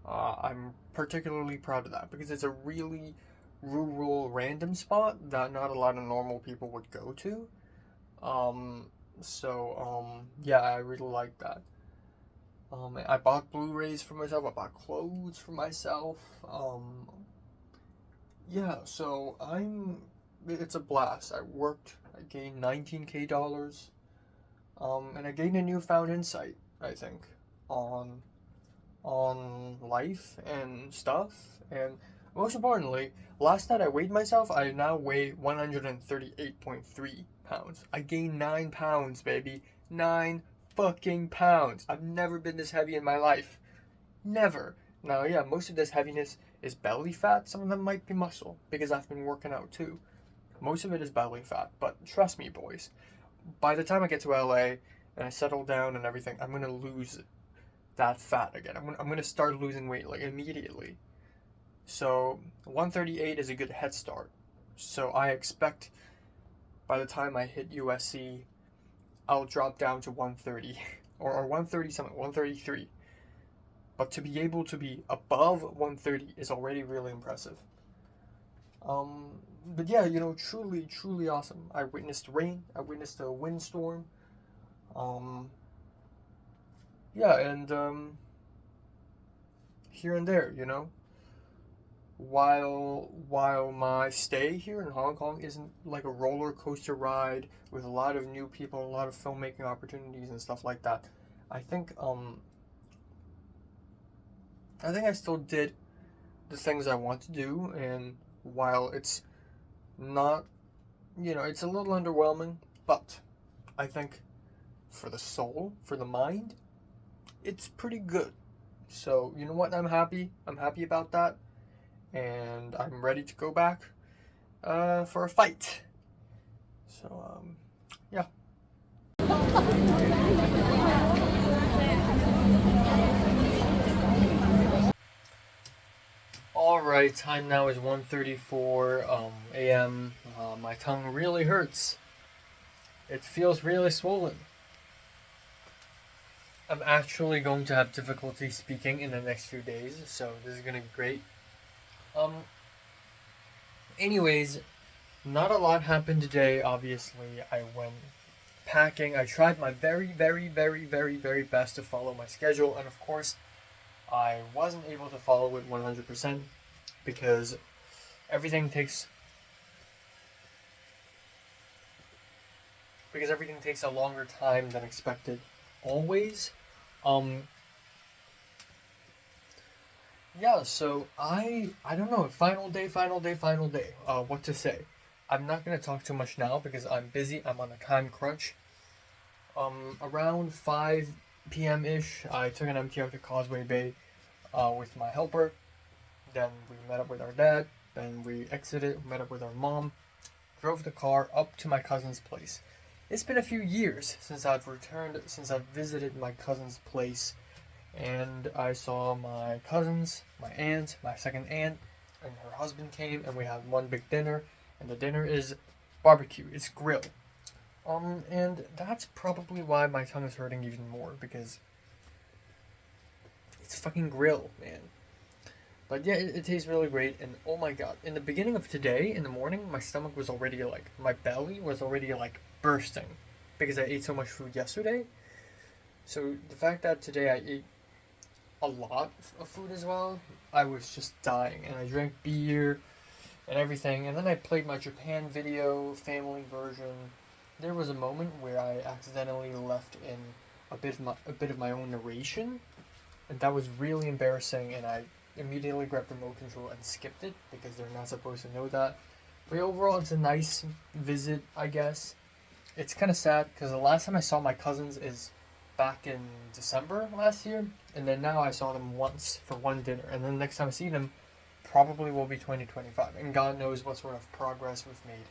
I'm particularly proud of that because it's a really rural, random spot that not a lot of normal people would go to. Yeah, I really like that. I bought Blu-rays for myself. I bought clothes for myself. Yeah, so it's a blast. I worked. I gained $19K. And I gained a newfound insight, I think, on life and stuff. And most importantly, last night I weighed myself. I now weigh 138.3 pounds. I gained 9 pounds, baby. 9 fucking pounds. I've never been this heavy in my life. Never. Now, yeah, most of this heaviness is belly fat. Some of them might be muscle because I've been working out too. Most of it is belly fat. But trust me, boys, by the time I get to LA and I settle down and everything, I'm gonna lose that fat again. I'm gonna start losing weight like immediately. So 138 is a good head start. So I expect by the time I hit USC, I'll drop down to 130 or 130 something, 133. But to be able to be above 130 is already really impressive. But yeah, truly, truly awesome. I witnessed rain. I witnessed a windstorm. Yeah, and here and there, While my stay here in Hong Kong isn't like a roller coaster ride with a lot of new people, a lot of filmmaking opportunities and stuff like that, I think I still did the things I want to do, and while it's not, it's a little underwhelming, but I think for the soul, for the mind, it's pretty good. So, you know what? I'm happy. I'm happy about that. And I'm ready to go back for a fight. So, yeah. Alright, time now is 1:34 a.m. My tongue really hurts. It feels really swollen. I'm actually going to have difficulty speaking in the next few days, so this is gonna be great. Anyways, not a lot happened today, obviously. I went packing. I tried my very, very, very, very, very best to follow my schedule, and of course, I wasn't able to follow it 100% because everything takes a longer time than expected. Always. Yeah, so I don't know, final day. What to say? I'm not gonna talk too much now because I'm busy. I'm on a time crunch. Around 5 p.m. ish, I took an MTR to Causeway Bay with my helper. Then we met up with our dad. Then we exited, met up with our mom, drove the car up to my cousin's place. It's been a few years since I've visited my cousin's place, and I saw my cousins, my aunt, my second aunt, and her husband came, and we had one big dinner, and the dinner is barbecue. It's grill. And that's probably why my tongue is hurting even more, because it's fucking grill, man. But yeah, it tastes really great, and oh my god, in the beginning of today, in the morning, my stomach was already my belly was already bursting, because I ate so much food yesterday. So the fact that today I ate a lot of food as well, I was just dying, and I drank beer and everything, and then I played my Japan video, family version. There was a moment where I accidentally left in a bit of my own narration, and that was really embarrassing, and I immediately grabbed the remote control and skipped it because they're not supposed to know that. But overall, it's a nice visit, I guess. It's kind of sad because the last time I saw my cousins is back in December last year, and then now I saw them once for one dinner, and then the next time I see them probably will be 2025, and God knows what sort of progress we've made.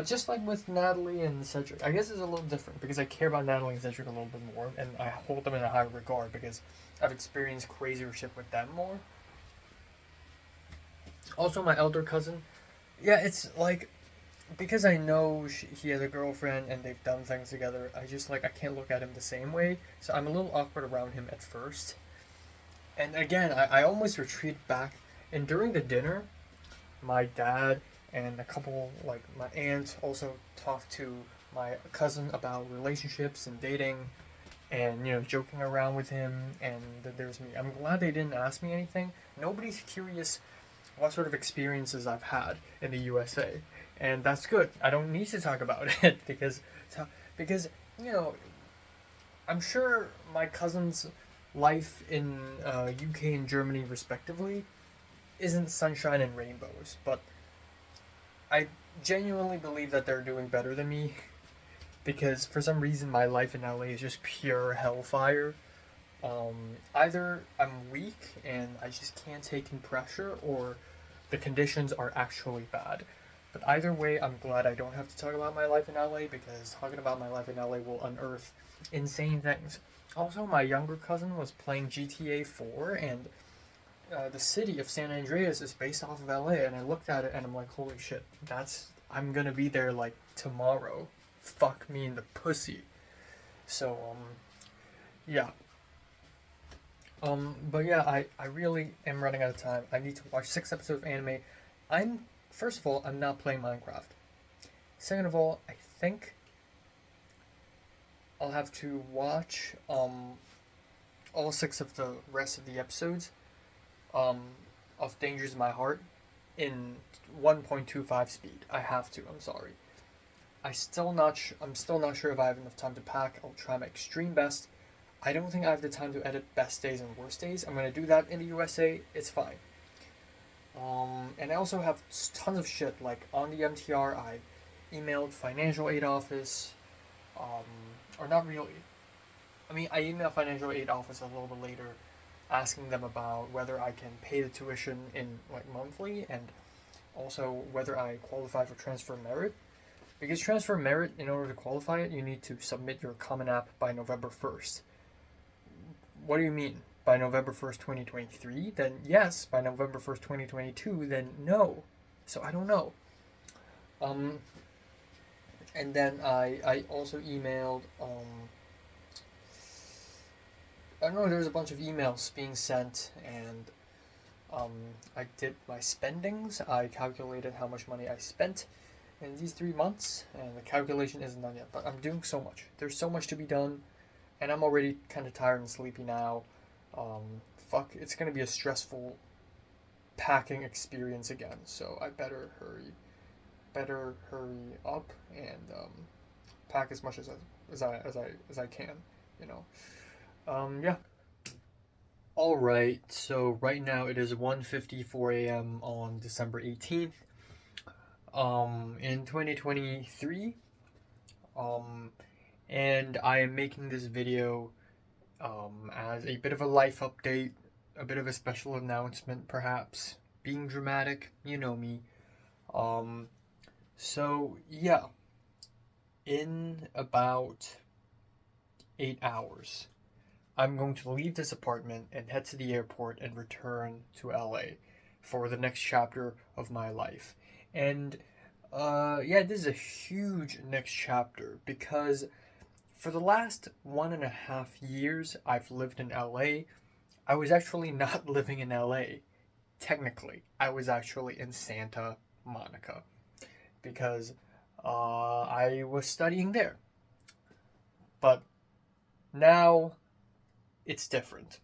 Just like with Natalie and Cedric, I guess it's a little different because I care about Natalie and Cedric a little bit more, and I hold them in a higher regard because I've experienced crazier shit with them more. Also, my elder cousin, yeah, it's because I know he has a girlfriend and they've done things together, I just I can't look at him the same way, so I'm a little awkward around him at first. And again, I almost retreat back, and during the dinner, my dad and a couple, my aunt also talked to my cousin about relationships and dating and, you know, joking around with him, and then there's me. I'm glad they didn't ask me anything. Nobody's curious what sort of experiences I've had in the USA, and that's good. I don't need to talk about it because you know, I'm sure my cousin's life in UK and Germany respectively isn't sunshine and rainbows, but I genuinely believe that they're doing better than me because for some reason my life in LA is just pure hellfire. Either I'm weak and I just can't take in pressure, or the conditions are actually bad. But either way, I'm glad I don't have to talk about my life in LA, because talking about my life in LA will unearth insane things. Also, my younger cousin was playing GTA 4, and the city of San Andreas is based off of LA, and I looked at it and I'm like, holy shit, I'm gonna be there like tomorrow. Fuck me in the pussy. So, yeah. But yeah, I really am running out of time. I need to watch 6 episodes of anime. First of all, I'm not playing Minecraft. Second of all, I think I'll have to watch, all 6 of the rest of the episodes, of Dangers in My Heart in 1.25 speed. I have to, I'm sorry. I'm still not sure if I have enough time to pack. I'll try my extreme best. I don't think I have the time to edit best days and worst days. I'm gonna do that in the USA. It's fine. And I also have tons of shit, like on the MTR. I emailed financial aid office, or not really. I mean, I emailed financial aid office a little bit later, asking them about whether I can pay the tuition in like monthly, and also whether I qualify for transfer merit. Because transfer merit, in order to qualify it, you need to submit your Common App by November 1st. What do you mean? By November 1st, 2023? Then yes. By November 1st, 2022? Then no. So I don't know. And then I also emailed, I don't know, there's a bunch of emails being sent, and I did my spendings. I calculated how much money I spent in these 3 months, and the calculation isn't done yet, but I'm doing so much. There's so much to be done, and I'm already kind of tired and sleepy now. It's gonna be a stressful packing experience again, so I better hurry up and pack as much as I can, you know. Yeah. All right. So right now it is 1:54 a.m. on December 18th. In 2023. And I am making this video as a bit of a life update, a bit of a special announcement, perhaps. Being dramatic, you know me. So yeah, in about 8 hours, I'm going to leave this apartment and head to the airport and return to LA for the next chapter of my life. And yeah, this is a huge next chapter, because for the last 1.5 years I've lived in LA. I was actually not living in LA. Technically, I was actually in Santa Monica, because I was studying there. But now it's different,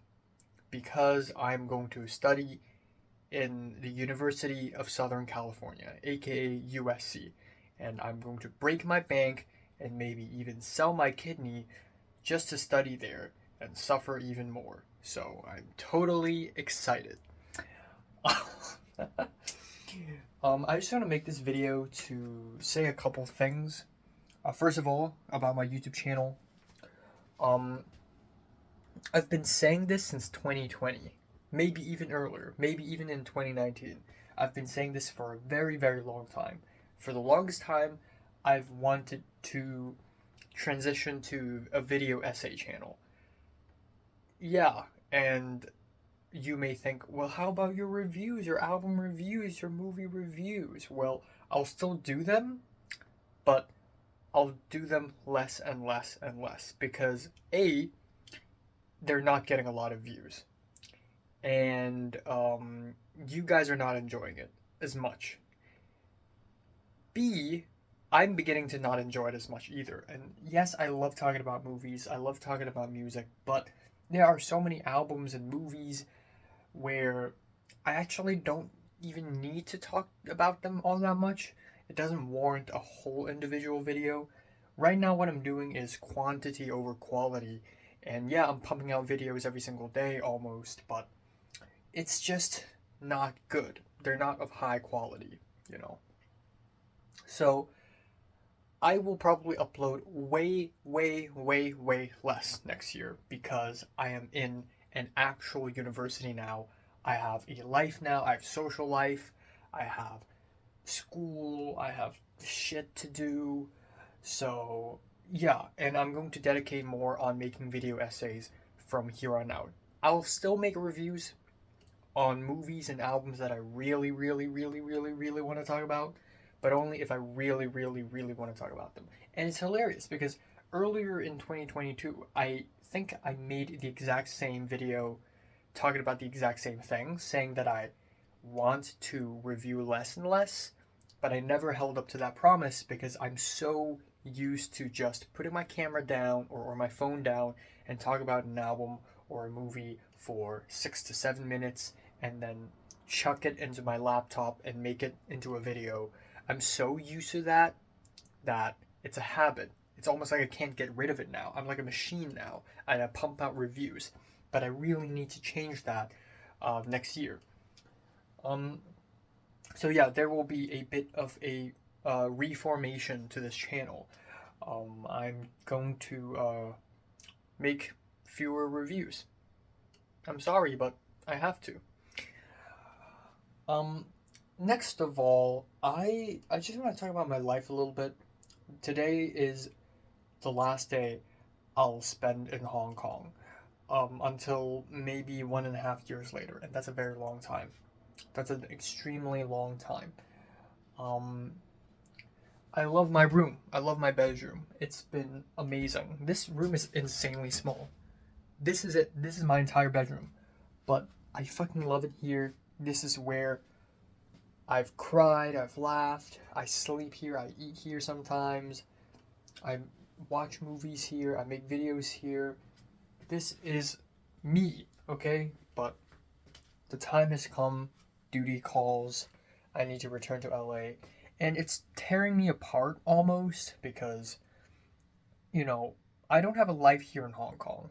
because I'm going to study in the University of Southern California, aka USC, and I'm going to break my bank and maybe even sell my kidney just to study there and suffer even more. So I'm totally excited. I just want to make this video to say a couple things. First of all, about my YouTube channel. I've been saying this since 2020, maybe even earlier, maybe even in 2019. I've been saying this for a very, very long time. For the longest time, I've wanted to transition to a video essay channel. Yeah, and you may think, well, how about your reviews, your album reviews, your movie reviews? Well, I'll still do them, but I'll do them less and less and less, because A, they're not getting a lot of views, and you guys are not enjoying it as much. B, I'm beginning to not enjoy it as much either. And yes, I love talking about movies, I love talking about music, but there are so many albums and movies where I actually don't even need to talk about them all that much. It doesn't warrant a whole individual video. Right now, what I'm doing is quantity over quality. And yeah, I'm pumping out videos every single day almost, but it's just not good. They're not of high quality, you know. So I will probably upload way, way, way, way less next year because I am in an actual university now. I have a life now, I have social life, I have school, I have shit to do. So, yeah, and I'm going to dedicate more on making video essays from here on out. I'll still make reviews on movies and albums that I really, really, really, really, really want to talk about, but only if I really, really, really want to talk about them. And it's hilarious because earlier in 2022, I think I made the exact same video talking about the exact same thing, saying that I want to review less and less, but I never held up to that promise because I'm so used to just putting my camera down or my phone down and talk about an album or a movie for 6 to 7 minutes and then chuck it into my laptop and make it into a video. I'm so used to that it's a habit. It's almost like I can't get rid of it now. I'm like a machine now, and I pump out reviews. But I really need to change that next year. So yeah, there will be a bit of a reformation to this channel. I'm going to make fewer reviews. I'm sorry, but I have to. Next of all, I just want to talk about my life a little bit. Today is the last day I'll spend in Hong Kong until maybe 1.5 years later, and that's a very long time. That's an extremely long time. I love my room. I love my bedroom. It's been amazing. This room is insanely small. This is it. This is my entire bedroom. But I fucking love it here. This is where I've cried, I've laughed, I sleep here, I eat here sometimes, I watch movies here, I make videos here. This is me, okay? But the time has come, duty calls, I need to return to LA. And it's tearing me apart almost because, you know, I don't have a life here in Hong Kong.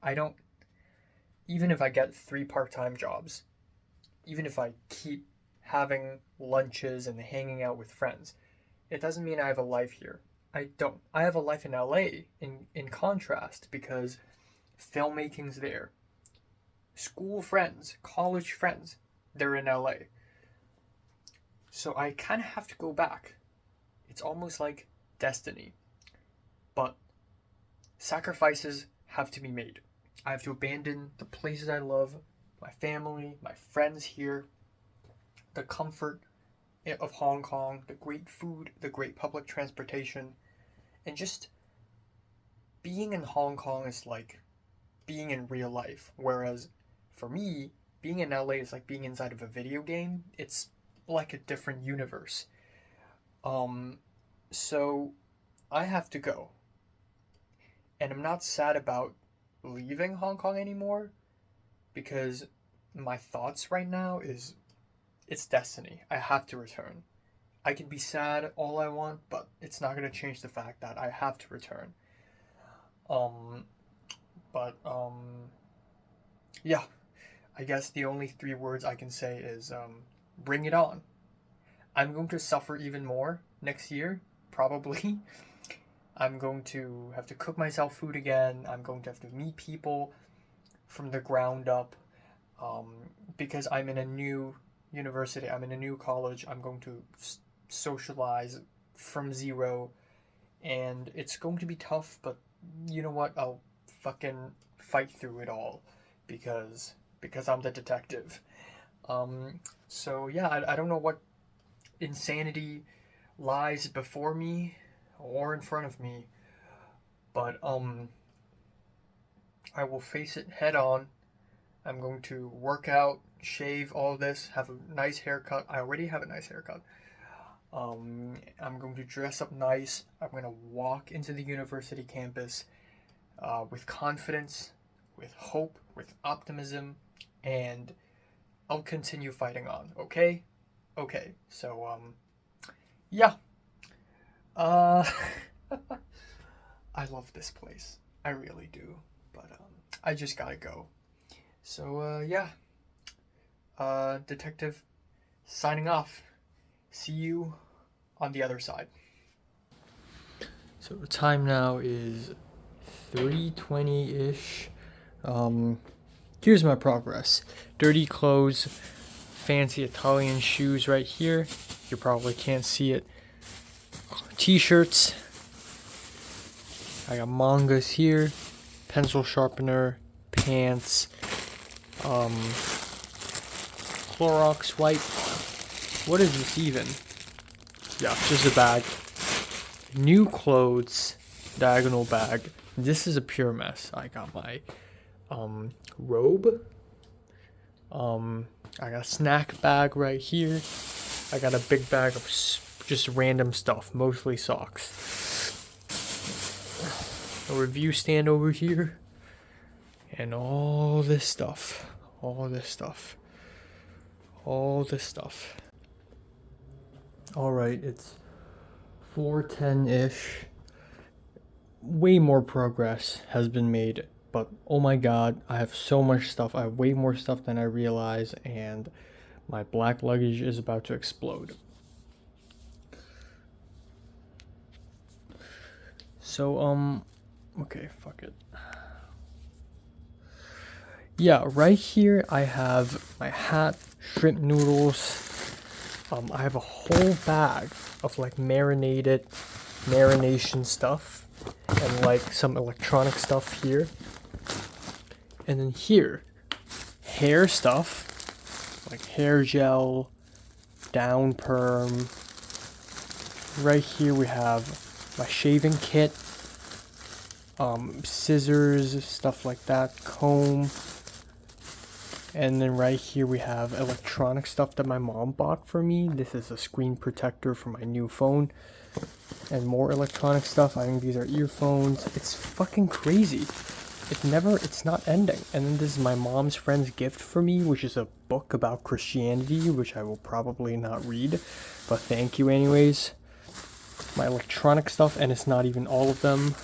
I don't, even if I get 3 part-time jobs, even if I keep having lunches and hanging out with friends, it doesn't mean I have a life here. I don't. I have a life in LA in contrast because filmmaking's there. School friends, college friends, they're in LA. So I kind of have to go back. It's almost like destiny. But sacrifices have to be made. I have to abandon the places I love, my family, my friends here, the comfort of Hong Kong, the great food, the great public transportation, and just being in Hong Kong is like being in real life. Whereas for me, being in LA is like being inside of a video game. It's like a different universe. So I have to go. And I'm not sad about leaving Hong Kong anymore because my thoughts right now is it's destiny. I have to return. I can be sad all I want, but it's not going to change the fact that I have to return. Yeah, I guess the only 3 words I can say is bring it on. I'm going to suffer even more next year, probably. I'm going to have to cook myself food again. I'm going to have to meet people from the ground up because I'm in a new university. I'm in a new college. I'm going to socialize from zero, and it's going to be tough, but you know what? I'll fucking fight through it all because I'm the detective. So yeah, I don't know what insanity lies before me or in front of me, but I will face it head on. I'm going to work out, shave all this, have a nice haircut. I already have a nice haircut. I'm going to dress up nice. I'm going to walk into the university campus with confidence, with hope, with optimism, and I'll continue fighting on, okay? Okay, so, yeah. I love this place. I really do. But, I just gotta go. So, yeah. Detective, signing off. See you on the other side. So the time now is 3:20-ish. Here's my progress. Dirty clothes, fancy Italian shoes right here. You probably can't see it. T-shirts. I got mangas here. Pencil sharpener, pants, Clorox wipe. What is this even? Yeah, just a bag. New clothes, diagonal bag. This is a pure mess. I got my robe. I got a snack bag right here. I got a big bag of just random stuff, mostly socks. A review stand over here. And all this stuff. All this stuff. Alright, it's 4:10-ish. Way more progress has been made, but oh my god, I have so much stuff. I have way more stuff than I realize, and my black luggage is about to explode. So, okay, fuck it. Yeah, right here I have my hat, shrimp noodles. I have a whole bag of like marination stuff and like some electronic stuff here. And then here, hair stuff, like hair gel, down perm. Right here we have my shaving kit, scissors, stuff like that, comb. And then right here we have electronic stuff that my mom bought for me. This is a screen protector for my new phone. And more electronic stuff. I think these are earphones. It's fucking crazy. It's not ending. And then this is my mom's friend's gift for me, which is a book about Christianity, which I will probably not read. But thank you anyways. My electronic stuff, and it's not even all of them.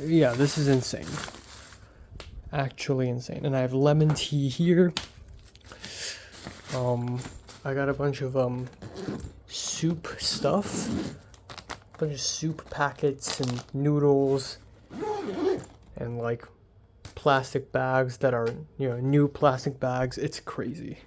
Yeah, this is insane. Actually insane. And I have lemon tea here. I got a bunch of soup stuff, a bunch of soup packets and noodles, and like plastic bags that are, new plastic bags. It's crazy.